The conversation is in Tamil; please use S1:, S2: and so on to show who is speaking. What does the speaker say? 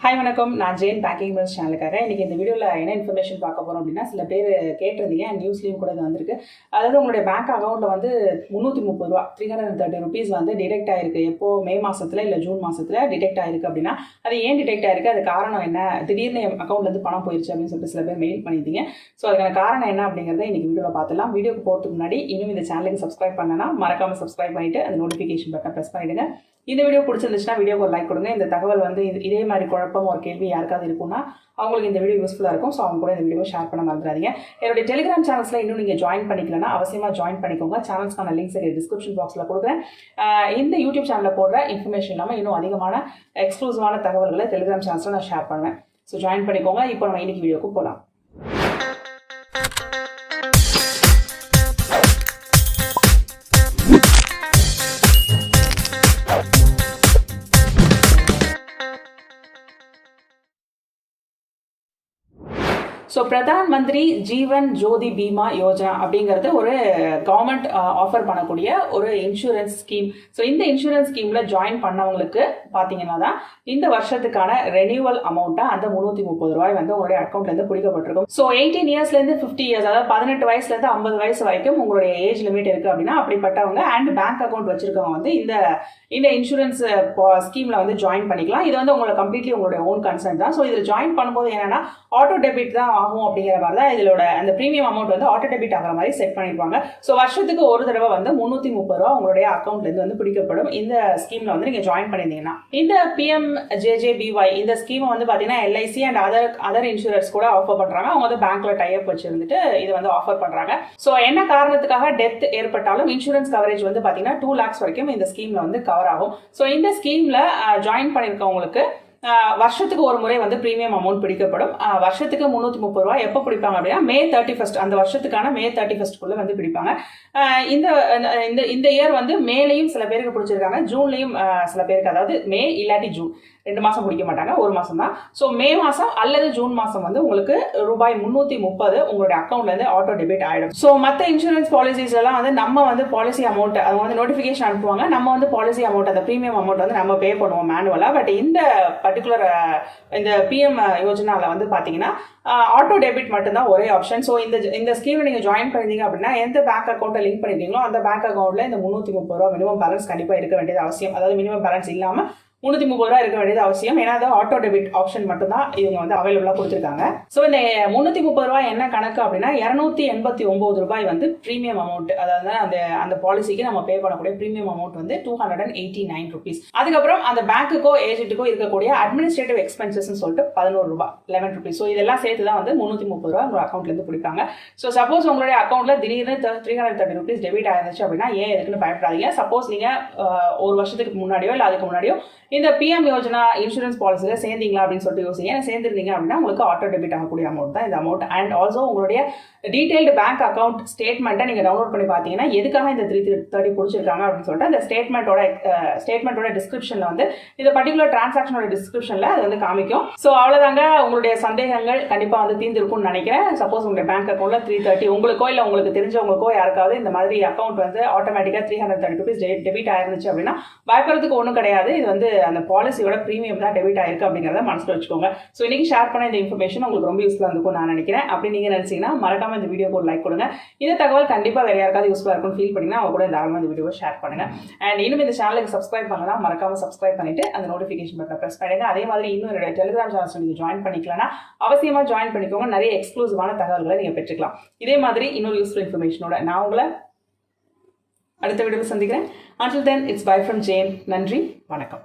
S1: ஹாய் வணக்கம், நான் ஜெயின் பேங்கிங் மில்ஸ் சேனலுக்காக இன்றைக்கி இந்த வீடியோவில் என்ன இன்ஃபர்மேஷன் பார்க்க போகிறோம் அப்படின்னா, சில பேர் கேட்டிருந்தீங்க, நியூஸ்லேயும் கூட இது வந்திருக்கு. அதாவது உங்களுடைய பேங்க் அக்கௌண்ட்டில் வந்து 330 ரூபா 330 ருபீஸ் வந்து டிடெக்ட் ஆகிருக்கு. எப்போது மே மாதத்தில் இல்லை ஜூன் மாதத்தில் டிடெக்ட் ஆகிருக்கு அப்படின்னா, அது ஏன் டிடெக்ட் ஆகிருக்கு, அது காரணம் என்ன, திடீர்னு அக்கௌண்ட்லேருந்து பணம் போயிடுச்சு அப்படின்னு சொல்லிட்டு சில பேர் மெயில் பண்ணியிருந்தீங்க. ஸோ அதுக்கான காரணம் என்ன அப்படிங்கிறத இன்றைக்கி வீடியோவில் பார்த்துலாம். வீடியோக்கு போகிறதுக்கு முன்னாடி இன்னும் இந்த சேனலுக்கு சப்ஸ்கிரைப் பண்ணனா மறக்காமல் சப்ஸ்கிரைப் பண்ணிவிட்டு அந்த நோட்டிஃபிகேஷன் பட்டன் ப்ரெஸ் பண்ணிவிடுங்க. இந்த வீடியோ பிடிச்சிருந்துச்சுன்னா வீடியோக்கு ஒரு லைக் கொடுங்க. இந்த தகவல் வந்து இதே மாதிரி குழப்பம் ஒரு கேள்வி யாருக்காவது இருக்குன்னா அவங்களுக்கு இந்த வீடியோ யூஸ்ஃபுல்லாக இருக்கும். ஸோ அவங்க கூட இந்த வீடியோ ஷேர் பண்ண மறந்துடாதீங்க. என்னுடைய டெலிகிராம் சேனல்ஸில் இன்னும் நீங்கள் ஜாயின் பண்ணிக்கலன்னா அவசியமாக ஜாயின் பண்ணிக்கோங்க. சேனல்ஸ்க்கான லிங்க்ஸ் டிஸ்கிரிப்ஷன் பாக்ஸில் கொடுக்குறேன். இந்த யூடியூப் சேனலில் போடுற இன்ஃபர்மேஷன் இல்லாமல் இன்னும் அதிகமான எக்ஸ்க்ளூசிவான தகவல்களை டெலிகிராம் சேனல்ஸில் நான் ஷேர் பண்ணுவேன். ஸோ ஜாயின் பண்ணிக்கோங்க. இப்போ நம்ம இன்னைக்கு வீடியோக்கு போகலாம். ஸோ பிரதான் மந்திரி ஜீவன் ஜோதி பீமா யோஜனா அப்படிங்கிறது ஒரு கவர்மெண்ட் ஆஃபர் பண்ணக்கூடிய ஒரு இன்சூரன்ஸ் ஸ்கீம். ஸோ இந்த இன்சூரன்ஸ் ஸ்கீமில் ஜாயின் பண்ணவங்களுக்கு பார்த்தீங்கன்னா தான் இந்த வருஷத்துக்கான ரெனியூவல் அமௌண்ட்டாக அந்த 330 ரூபாய் வந்து உங்களுடைய அக்கௌண்ட்லேருந்து பிடிக்கப்பட்டிருக்கும். ஸோ 18 இயர்ஸ்லேருந்து 50 இயர்ஸ், அதாவது 18 வயசுலேருந்து 50 வயசு வரைக்கும் உங்களுடைய ஏஜ் லிமிட் இருக்குது அப்படின்னா அப்படிப்பட்டவங்க அண்ட் பேங்க் அக்கௌண்ட் வச்சிருக்கவங்க வந்து இந்த இன்சூரன்ஸ் ஸ்கீமில் வந்து ஜாயின் பண்ணிக்கலாம். இது வந்து உங்களை கம்ப்ளீட்லி உங்களுடைய ஓன் கன்சர்ன் தான். ஸோ இதில் ஜாயின் பண்ணும்போது என்னன்னா ஆட்டோ டெபிட் தான் ஆகும் அப்படிங்கிற மாதிரி தான் இதோட அந்த பிரீமியம் அமௌண்ட் வந்து ஆட்டோ டெபிட் ஆகிற மாதிரி செட் பண்ணிருப்பாங்க. ஸோ வருஷத்துக்கு ஒரு தடவை வந்து 330 ரூபா உங்களுடைய அக்கௌண்ட்லேருந்து வந்து பிடிக்கப்படும். இந்த ஸ்கீம்ல வந்து நீங்க ஜாயின் பண்ணிருந்தீங்கன்னா இந்த PMJJBY இந்த ஸ்கீமை வந்து பாத்தீங்கன்னா LIC அண்ட் அதர் இன்சூரன்ஸ் கூட ஆஃபர் பண்றாங்க. அவங்க வந்து பேங்க்ல டைப் வச்சிருந்துட்டு இது வந்து ஆஃபர் பண்றாங்க. ஸோ என்ன காரணத்துக்காக டெத் ஏற்பட்டாலும் இன்சூரன்ஸ் கவரேஜ் வந்து பாத்தீங்கன்னா 2 lakhs வரைக்கும் இந்த ஸ்கீம்ல வந்து கவர் ஆகும். ஸோ இந்த ஸ்கீம்ல ஜாயின் பண்ணிருக்கவங்களுக்கு வருஷத்துக்கு ஒரு முறை வந்து பிரீமியம் அமௌண்ட் பிடிக்கப்படும். வருஷத்துக்கு 330 ரூபாய் எப்போ பிடிப்பாங்க அப்படின்னா May 31 அந்த வருஷத்துக்கான May 31 வந்து பிடிப்பாங்க. இந்த இயர் வந்து மேலையும் சில பேருக்கு பிடிச்சிருக்காங்க, ஜூன்லையும் சில பேருக்கு, அதாவது மே இல்லாட்டி ஜூன் 2 மாதம் பிடிக்க மாட்டாங்க, ஒரு மாதம் தான். ஸோ மே மாதம் அல்லது ஜூன் மாதம் வந்து உங்களுக்கு ரூபாய் 330 உங்களுடைய அக்கௌண்ட்லேருந்து ஆட்டோ டெபிட் ஆகிடும். ஸோ மற்ற இன்சூரன்ஸ் பாலிசிஸ் எல்லாம் வந்து நம்ம வந்து பாலிசி அமௌண்ட் அவங்க வந்து நோட்டிஃபிகேஷன் அனுப்புவாங்க, நம்ம வந்து பாலிசி அமௌண்ட் அந்த ப்ரீமியம் அமௌண்ட் வந்து நம்ம பே பண்ணுவோம் மேனுவலாக. பட் இந்த பர்டிகுலர் இந்த PM யோஜனாவில் வந்து பார்த்தீங்கன்னா ஆட்டோ டெபிட் மட்டும்தான் ஒரே ஆப்ஷன். ஸோ இந்த ஸ்கீமில் நீங்கள் ஜாயின் பண்ணிருந்தீங்க அப்படின்னா எந்த பேங்க் அக்கௌண்ட்டை லிங்க் பண்ணிருக்கீங்களோ அந்த பேங்க் அக்கௌண்ட்டில் இந்த 330 ரூபா மினிமம் பேலன்ஸ் கண்டிப்பாக இருக்க வேண்டியது அவசியம். அதாவது மினிமம் பேலன்ஸ் இல்லாமல் 330 ரூபா இருக்க வேண்டியது அவசியம். ஏன்னா அது ஆட்டோ டெபிட் ஆப்ஷன் மட்டும் தான் இவங்க வந்து அவைலபிளாக கொடுத்துருக்காங்க. ஸோ இந்த 330 ரூபாய் என்ன கணக்கு அப்படின்னா 289 ரூபாய் வந்து ப்ரீமியம் அமௌண்ட், அதாவது அந்த பாலிசிக்கு நம்ம பே பண்ணக்கூடிய ப்ரீமியம் அமௌண்ட் வந்து 289 ருபீஸ். அதுக்கப்புறம் அந்த பேங்க்குக்கோ ஏஜென்ட்டுக்கோ இருக்கக்கூடிய அட்மினிஸ்ட்ரேட்டிவ் எக்ஸ்பென்சஸ் சொல்லிட்டு 11 ரூபாய் 11 ருபீஸ். ஸோ இதெல்லாம் சேர்த்து தான் வந்து 330 ரூபா உங்க அக்கௌண்ட்லேருந்து பிடிப்பாங்க. ஸோ சப்போஸ் உங்களுடைய அக்கௌண்ட்ல திடீர்னு 330 ருபீஸ் டெபிட் ஆயிருந்துச்சு அப்படின்னா ஏன் எதுக்குன்னு பயப்படாதீங்க. சப்போஸ் நீங்க ஒரு வருஷத்துக்கு முன்னாடியோ இல்லை அதுக்கு முன்னாடியோ இந்த PM யோஜனா இன்சூரன்ஸ் பாலிசியில சேர்ந்தீங்களா அப்படின்னு சொல்லிட்டு யோசிங்க. சேர்ந்துருந்தீங்க அப்படின்னா உங்களுக்கு ஆட்டோ டெபிட் ஆகக்கூடிய அமௌண்ட் தான் இந்த அமௌண்ட். அண்ட் ஆல்சோ உங்களுடைய டீடைல்டு பேங்க் அக்கௌண்ட் ஸ்டேட்மெண்ட்டை நீங்க டவுன்லோட் பண்ணி பார்த்தீங்கன்னா எதுக்காக இந்த 330 பிடிச்சிருக்காங்க அப்படின்னு சொல்லிட்டு அந்த ஸ்டேட்மெண்ட்டோட டிஸ்கிரிப்ஷன்ல வந்து இந்த பர்டிகுலர் டிரான்சாக்ஷனோட டிஸ்கிரிப்ஷன்ல அது வந்து காமிக்கும். ஸோ அவ்வளோதாங்க, உங்களுடைய சந்தேகங்கள் கண்டிப்பாக வந்து தீர்ந்திருக்கும்னு நினைக்கிறேன். சப்போஸ் உங்களுடைய பேங்க் அக்கௌண்ட்ல 330 உங்களுக்கோ இல்லை உங்களுக்கு தெரிஞ்சவங்களுக்கோ யாருக்காவது இந்த மாதிரி அக்கௌண்ட் வந்து ஆட்டோமேட்டிக்காக 330 ருபீஸ் டெபிட் ஆயிருந்துச்சு அப்படின்னா பயப்படுறதுக்கு ஒன்றும் கிடையாது. இது வந்து அந்த பாலிசியோட பிரீமியம் தான் டெபிட் ஆயிருக்கு அப்படிங்கிறத மனசில் வச்சுக்கோங்க. ஸோ இன்னைக்கு ஷேர் பண்ண இந்த இன்ஃபர்மேஷன் உங்களுக்கு ரொம்ப யூஸ்ஃபுல்லாக இருக்கும் நான் நினைக்கிறேன். அப்படி நீங்கள் நினைச்சீங்கன்னா மறக்காம இந்த வீடியோக்கு ஒரு லைக் கொடுங்க. இந்த தகவல் கண்டிப்பாக வேற யாருக்காவது யூஸ்ஃபுல்லாக இருக்கும்னு ஃபீல் பண்ணிங்கன்னா அவங்க கூட தாராளமாக இந்த வீடியோவை ஷேர் பண்ணுங்க. அண்ட் இன்னும் இந்த சேனலுக்கு சப்ஸ்கிரைப் பண்ணலாம், மறக்காம சப்ஸ்கிரைப் பண்ணிட்டு அந்த நோட்டிஃபிகேஷன் பட்டனை ப்ரெஸ் பண்ணுங்க. அதே மாதிரி இன்னும் என்னோட டெலிகிராம் சேனல்ஸ் நீங்கள் ஜாயின் பண்ணிக்கலன்னா அவசியமா ஜாயின் பண்ணிக்கோங்க. நிறைய எக்ஸ்க்ளூசிவான தகவல்களை நீங்கள் பெற்றுக்கலாம். இதே மாதிரி இன்னொரு யூஸ்ஃபுல் இன்ஃபர்மேஷனோட நான் உங்களை அடுத்த வீடியோவில் சந்திக்கிறேன். Until then, it's bye from Jane. நன்றி, வணக்கம்.